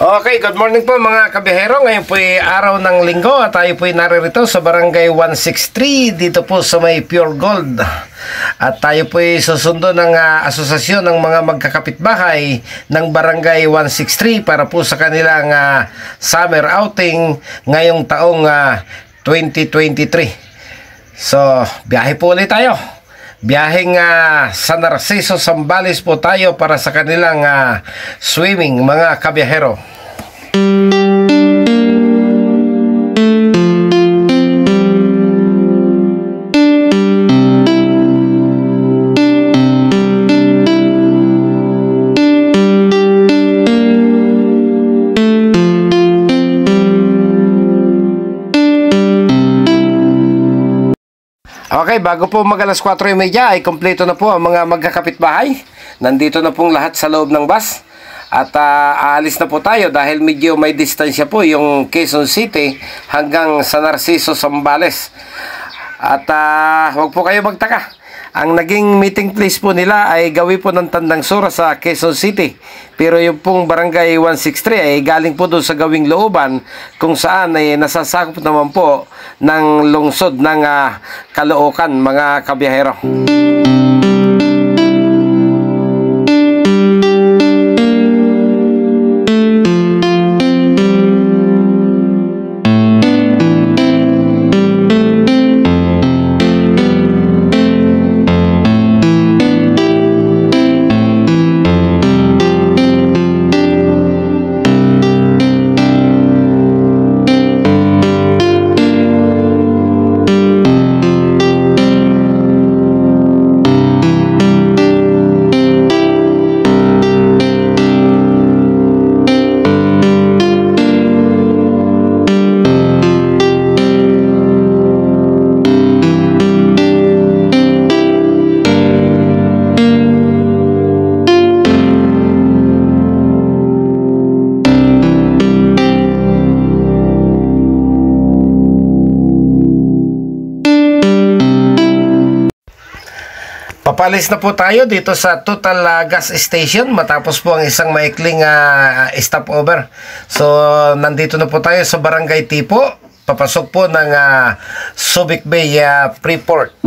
Okay, good morning po mga kabiyahero. Ngayon po ay araw ng linggo at tayo po ay naririto sa Barangay 163 dito po sa may Pure Gold. At tayo po ay susundo ng asosasyon ng mga magkakapitbahay ng Barangay 163 para po sa kanilang summer outing ngayong taong 2023. So, biyahe po ulit tayo. Biyaheng San Narciso, Zambales po tayo para sa kanilang swimming mga kabiyahero. Okay, bago po mag-alas 4:30 ay kompleto na po ang mga magkakapitbahay. Nandito na pong lahat sa loob ng bus. At aalis na po tayo dahil medyo may distansya po yung Quezon City hanggang San Narciso, Zambales. At huwag po kayo magtaka. Ang naging meeting place po nila ay gawi po ng Tandang Sura sa Quezon City. Pero yung pong Barangay 163 ay galing po doon sa gawing looban kung saan ay nasasakop naman po ng lungsod ng Caloocan mga kabiyahero. Papalis na po tayo dito sa Total Gas Station matapos po ang isang maikling stopover. So, nandito na po tayo sa Barangay Tipo. Papasok po ng Subic Bay Freeport.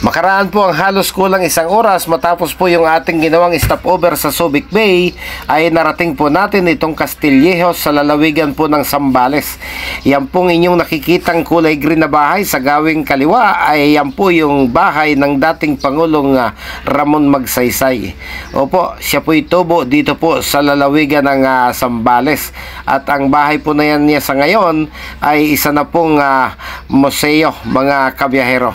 Makaraan po ang halos kulang isang oras matapos po yung ating ginawang stopover sa Subic Bay ay narating po natin itong Castillejos sa lalawigan po ng Zambales. Yan pong inyong nakikitang kulay green na bahay sa gawing kaliwa ay yan po yung bahay ng dating Pangulong Ramon Magsaysay. Opo, siya po itubo dito po sa lalawigan ng Zambales. At ang bahay po na yan niya sa ngayon ay isa na pong museo mga kabiyahero.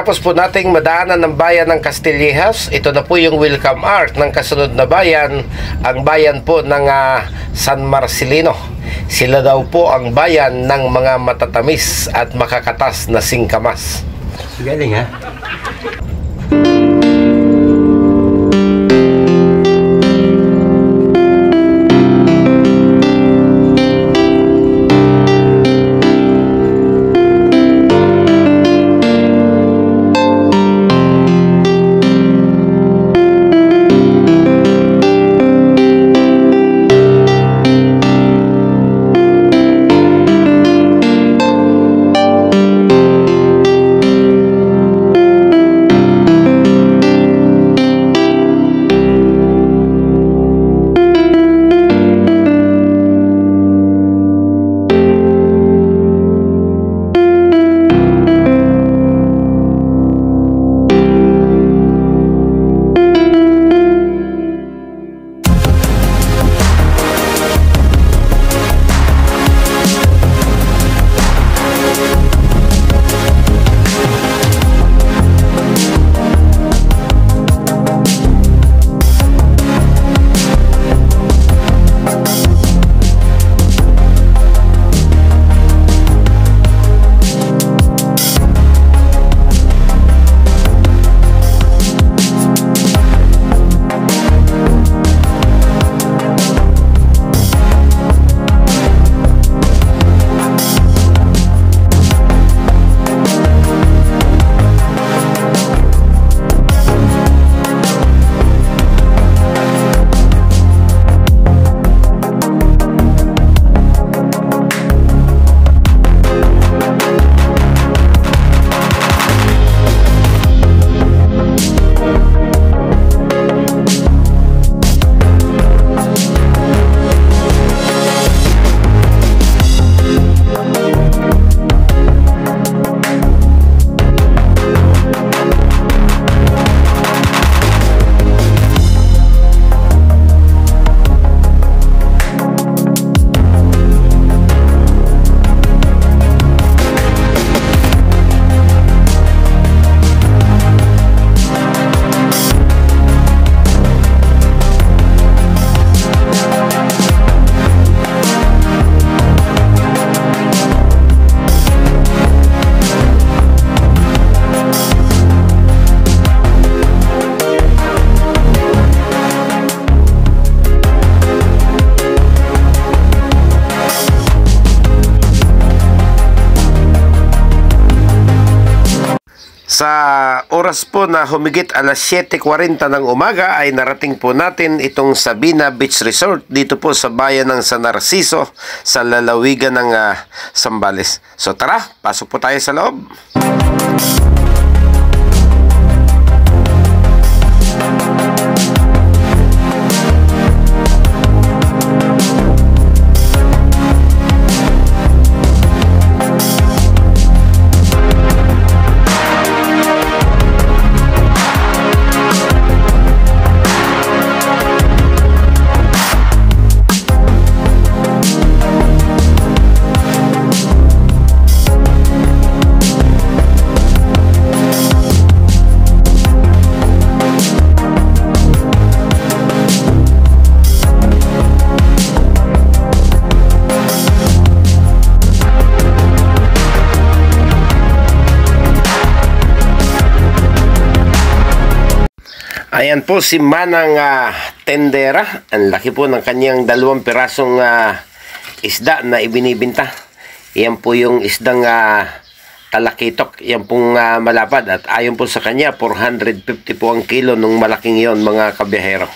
Pagkatapos po nating madaanan ng bayan ng Castillejas, ito na po yung welcome art ng kasunod na bayan, ang bayan po ng San Marcelino. Sila daw po ang bayan ng mga matatamis at makakatas na singkamas. Galing ha? Sa oras po na humigit alas 7:40 ng umaga ay narating po natin itong Sabina Beach Resort dito po sa bayan ng San Narciso sa lalawigan ng Zambales. So tara, pasok po tayo sa loob. Ayan po si Manang tendera. Ang laki po ng kanyang 2 pirasong isda na ibinibinta. Yan po yung isdang talakitok. Yan pong malapad. At ayon po sa kanya, 450 po ang kilo nung malaking yon, mga kabiyahero.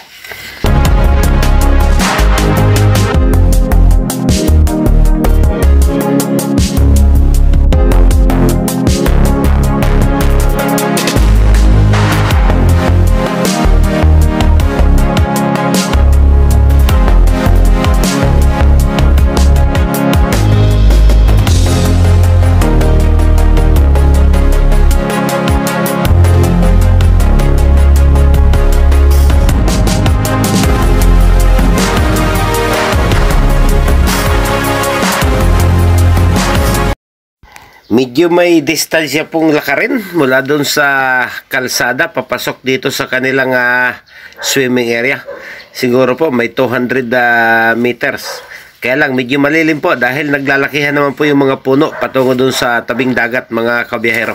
Medyo may distansya pong lakarin mula doon sa kalsada papasok dito sa kanilang swimming area. Siguro po may 200 meters. Kaya lang medyo malilim po dahil naglalakihan naman po yung mga puno patungo doon sa tabing dagat, mga kabiyahero.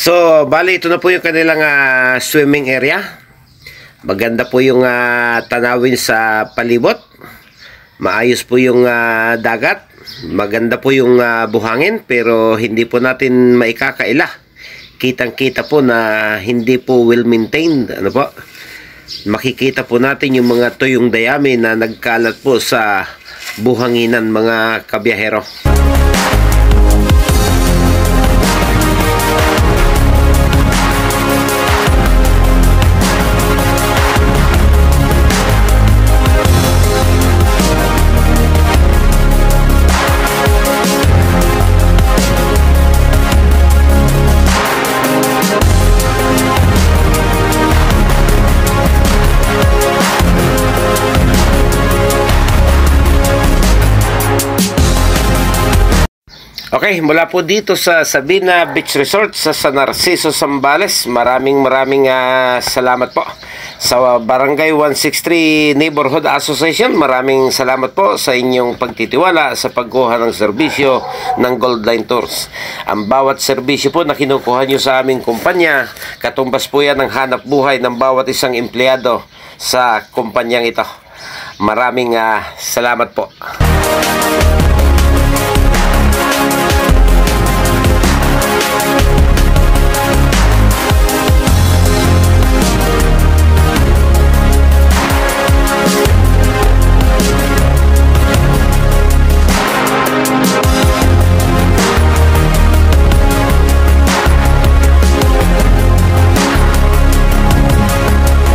So, bali ito na po yung kanilang swimming area. Maganda po yung tanawin sa palibot. Maayos po yung dagat. Maganda po yung buhangin, pero hindi po natin maikakaila. Kitang-kita po na hindi po well maintained. Ano po? Makikita po natin yung mga tuyong dayami na nagkalat po sa buhanginan, mga kabiyahero. Okay, mula po dito sa Sabina Beach Resort sa San Narciso, Zambales, maraming salamat po. Sa Barangay 163 Neighborhood Association, maraming salamat po sa inyong pagtitiwala sa pagkuha ng serbisyo ng Gold Line Tours. Ang bawat serbisyo po na kinukuha nyo sa aming kumpanya, katumbas po yan ng hanap buhay ng bawat isang empleyado sa kumpanyang ito. Maraming salamat po.